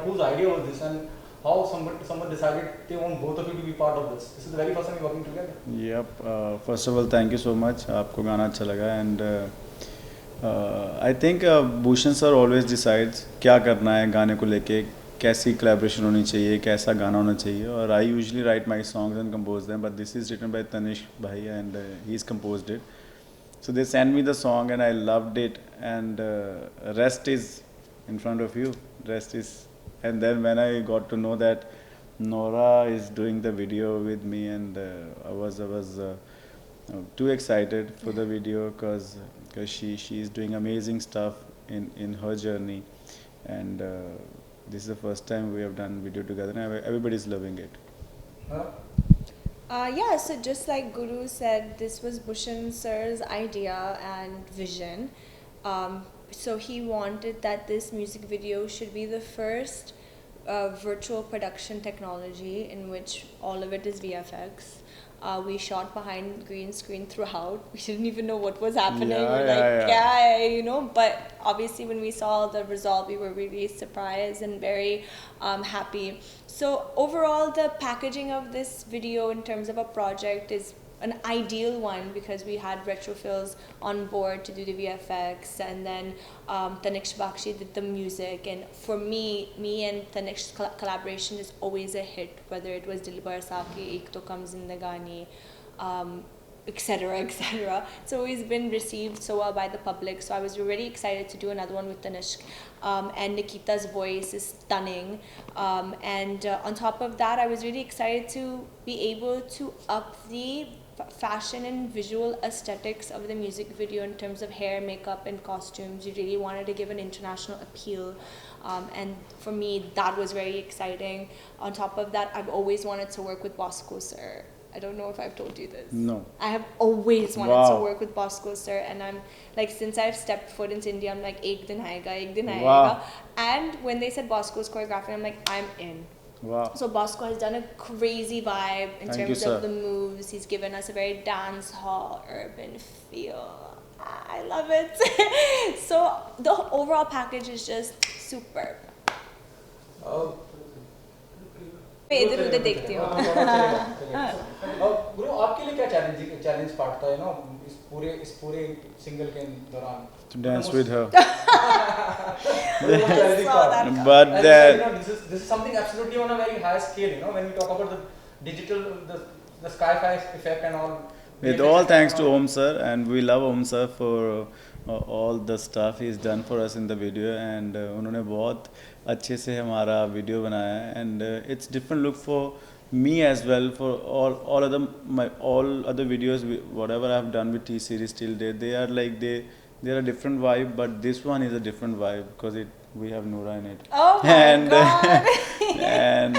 whose idea was this, and how someone decided they want both of you to be part of this? This is the very first time you're working together. Yep. First of all, thank you so much. आपको गाना अच्छा लगा and I think Bhushan sir always decides क्या करना है गाने को लेके, कैसी collaboration होनी चाहिए, कैसा गाना होना चाहिए, और I usually write my songs and compose them, but this is written by Tanishq bhai and he's composed it. So they sent me the song and I loved it, and rest is in front of you. Rest is, and then when I got to know that Nora is doing the video with me, and I was too excited for the video because she is doing amazing stuff in her journey, and this is the first time we have done video together, and everybody's loving it. Huh? Yeah, so just like Guru said, this was Bhushan sir's idea and vision. So he wanted that this music video should be the first virtual production technology in which all of it is VFX. We shot behind green screen throughout. We didn't even know what was happening. But obviously when we saw the result, we were really surprised and very happy. So overall, the packaging of this video in terms of a project is an ideal one because we had Retrophils on board to do the VFX, and then Tanishq Bakshi did the music, and for me and Tanishq's collaboration is always a hit, whether it was Dil Barsa Ke Ek To Kam Zindagani, etc., etc. It's always been received so well by the public, so I was really excited to do another one with Tanishq. And Nikita's voice is stunning, and on top of that, I was really excited to be able to up the fashion and visual aesthetics of the music video in terms of hair, makeup and costumes. We really wanted to give an international appeal, and for me that was very exciting. On top of that, I've always wanted to work with Bosco sir. I don't know if I've told you this. No. I have always wanted Wow. to work with Bosco sir, and I'm like, since I've stepped foot into India, I'm like, ek din aayega. Wow. And when they said Bosco's choreography, I'm like, I'm in. Wow. So Bosco has done a crazy vibe in Thank you, terms sir. of the moves. He's given us a very dance hall, urban feel. I love it. So the overall package is just superb. इधर उधर देखती हूँ. गुरु, आपके लिए क्या challenge part था इस पूरे सिंगल के दौरान? To dance with her. But this is something absolutely on a very high scale. When we talk about the digital, the sci-fi effect and all. With all thanks to Om sir, and we love Om sir for all the stuff he's done for us in the video, and उन्होंने बहुत अच्छे से हमारा video बनाया है, and it's different look for me as well. For all other videos, whatever I've done with T series till date, they are like they're a different vibe, but this one is a different vibe because we have Noora in it. Oh my and, God! And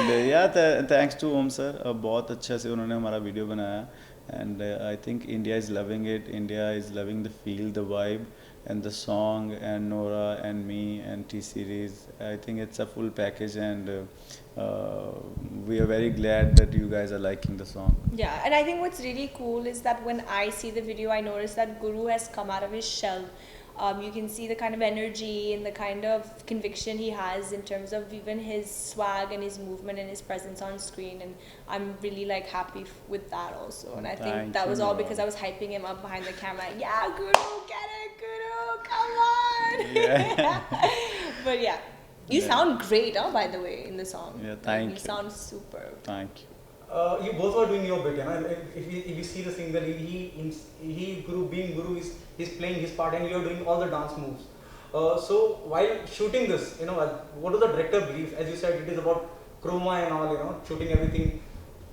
thanks to Om sir, बहुत अच्छा से उन्होंने हमारा video बनाया, and I think India is loving it. India is loving the feel, the vibe, and the song, and Noora and me and T series. I think it's a full package, and we are very glad that you guys are liking the song. Yeah, and I think what's really cool is that when I see the video, I notice that Guru has come out of his shell. You can see the kind of energy and the kind of conviction he has in terms of even his swag and his movement and his presence on screen, and I'm really like happy with that also. And I think that was all because I was hyping him up behind the camera. Yeah, Guru, get it, Guru, come on. Yeah. But yeah, you sound great, by the way, in the song. Yeah, thank you. You sound superb. Thank you. You both were doing your bit, if you see the single, he Guru, being Guru, is playing his part, and you are doing all the dance moves. So while shooting this, what was the director brief? As you said, it is about chroma and all, shooting everything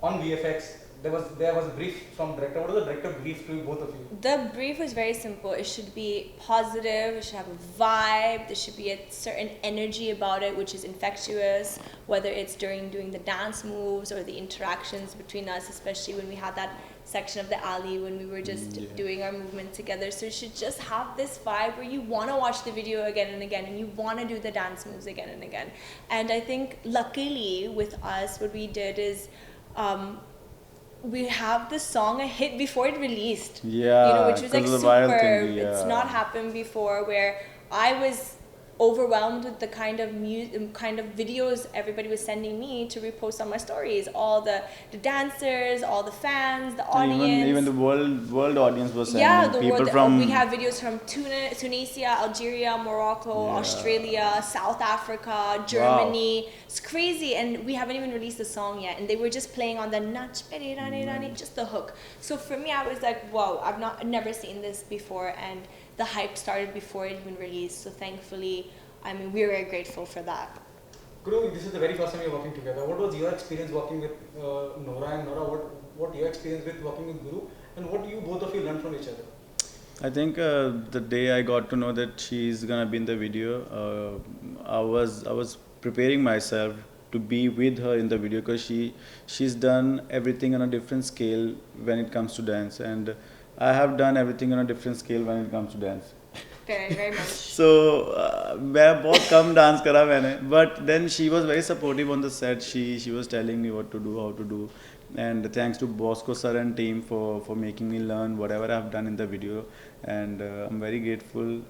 on VFX. There was a brief from director. What was the director brief to both of you? The brief was very simple. It should be positive, it should have a vibe, there should be a certain energy about it which is infectious, whether it's during doing the dance moves or the interactions between us, especially when we had that section of the alley when we were just doing our movement together. So it should just have this vibe where you want to watch the video again and again, and you want to do the dance moves again and again. And I think luckily with us, what we did is we have the song a hit before it released. Yeah, which was like because of the viral superb. thing, It's not happened before, where I was overwhelmed with the kind of videos everybody was sending me to repost on my stories. All the dancers, all the fans, the audience. Even the world audience was sending Yeah, the people world. from. We have videos from Tunisia, Algeria, Morocco, Yeah. Australia, South Africa, Germany. It's crazy, and we haven't even released the song yet. And they were just playing on the Nach Peri Rani Rani, just the hook. So for me, I was like, whoa, I've never seen this before, and the hype started before it even released. So thankfully, I mean, we're very grateful for that. Guru, this is the very first time you're working together. What was your experience working with Nora, and Nora, what your experience with working with Guru, and what do you both of you learn from each other? I think the day I got to know that she's gonna be in the video, I was preparing myself to be with her in the video, because she's done everything on a different scale when it comes to dance, and I have done everything on a different scale when it comes to dance. Very, very much. So मैं बहुत कम dance करा मैंने, but then she was very supportive on the set. She was telling me what to do, how to do, and thanks to Bosco sir and team for making me learn whatever I've done in the video, and I'm very grateful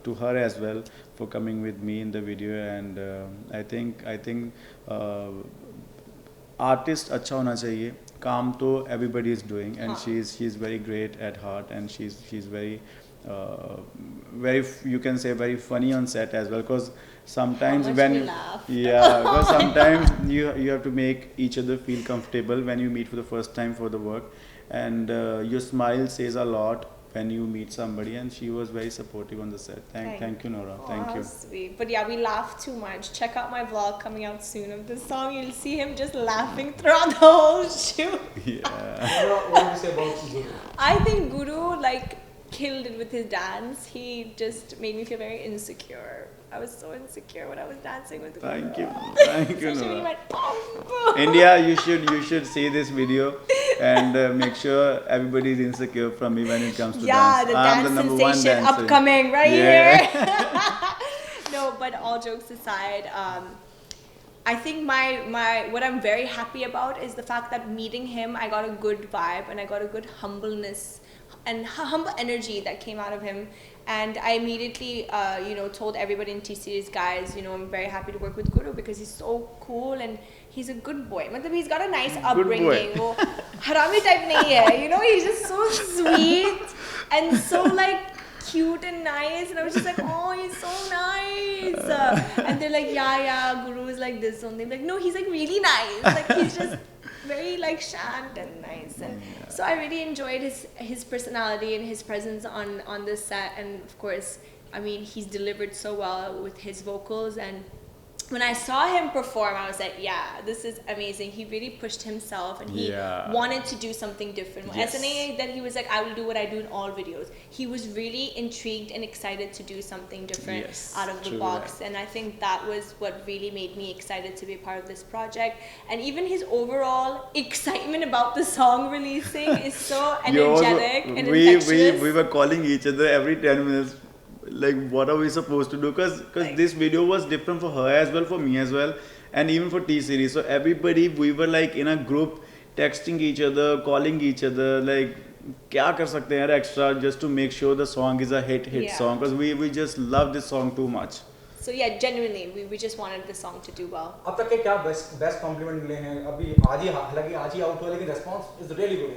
to her as well for coming with me in the video, and I think artist अच्छा होना चाहिए, काम तो everybody is doing, and she's very great at heart, and she's very you can say very funny on set as well, because sometimes because sometimes you have to make each other feel comfortable when you meet for the first time for the work, and your smile says a lot when you meet somebody, and she was very supportive on the set. Thank you, Nora. Thank you. Sweet. But yeah, we laugh too much. Check out my vlog coming out soon of this song. You'll see him just laughing throughout the whole shoot. Yeah. What do you say about Guru? I think Guru killed it with his dance. He just made me feel very insecure. I was so insecure when I was dancing with Guru. Thank you, Especially when he Nora. went, boom. India, you should see this video and make sure everybody is insecure from me when it comes to dance. The I'm dance the number one sensation dancer. upcoming right Yeah. here. No, but all jokes aside, I think my what I'm very happy about is the fact that meeting him, I got a good vibe and I got a good humbleness and humble energy that came out of him. And I immediately, told everybody in T-Series, guys, I'm very happy to work with Guru because he's so cool and he's a good boy. He's got a nice upbringing. वो harami type नहीं है, he's just so sweet and so cute and nice. And I was just like, oh, he's so nice. And they're like, yeah, Guru is like this only. I'm like, no, he's really nice. He's just very shant and nice, and so I really enjoyed his personality and his presence on this set. And of course, I mean, he's delivered so well with his vocals, and when I saw him perform, I was like, yeah, this is amazing. He really pushed himself and he wanted to do something different. Yes. SNA, that he was like, I will do what I do in all videos. He was really intrigued and excited to do something different out of the box. And I think that was what really made me excited to be a part of this project. And even his overall excitement about the song releasing is so energetic and infectious. We were calling each other every 10 minutes. What are we supposed to do? Because this video was different for her as well, for me as well, and even for T-Series. So everybody, we were in a group, texting each other, calling each other, क्या कर सकते हैं extra just to make sure the song is a hit song, because we just love this song too much. So yeah, genuinely, we just wanted the song to do well. अब तक के क्या best compliment मिले हैं? अभी हालांकि आज ही out हुआ, लेकिन response is really good,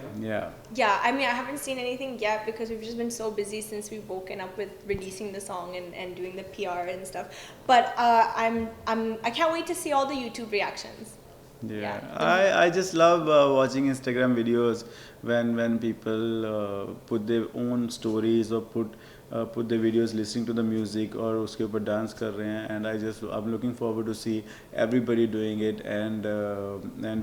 Yeah, I mean, I haven't seen anything yet because we've just been so busy since we've woken up with releasing the song and doing the PR and stuff. But I can't wait to see all the YouTube reactions. I just love watching Instagram videos when people put their own stories or put the videos listening to the music और उसके ऊपर dance कर रहे हैं, and I'm looking forward to see everybody doing it, and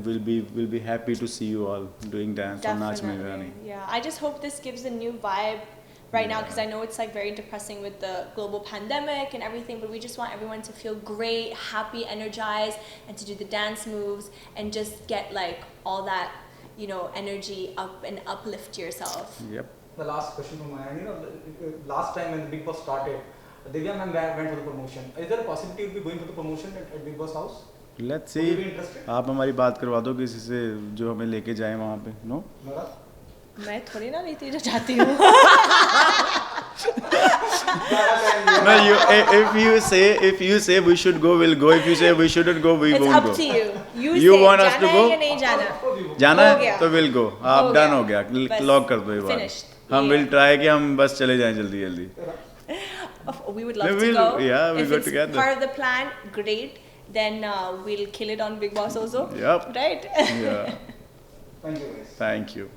we'll be happy to see you all doing dance on Nach Peri Rani. Yeah, I just hope this gives a new vibe right now, because I know it's very depressing with the global pandemic and everything, but we just want everyone to feel great, happy, energized, and to do the dance moves and just get all that energy up and uplift yourself. Yep. The last question from my end, last time when the Big Boss started, Divya ma'am went for the promotion. Is there a possibility you'll be going for the promotion at Big Boss house? Let's see. Would you be interested? आप हमारी बात करवा दो किसी से जो हमें लेके जाए वहाँ पे. No? मैं थोड़ी ना लेती जो चाहती हूँ. No, if you say we should go, we'll go. If you say we shouldn't go, we It's won't up go. to you. You say want us to जाना go? है या नहीं जाना? जाना हो है गया। तो विल गो. आप हो डन गया। हो गया. बस लॉक कर दो ये बात. finished. हम Yeah. विल ट्राई कि हम बस चले जाएं जल्दी जल्दी. We would love No, to we'll- go. yeah, we'll if go it's together. part of the plan, great. Then we'll kill it on Big Boss also. Yep. Right? Yeah. Thank you guys. Thank you.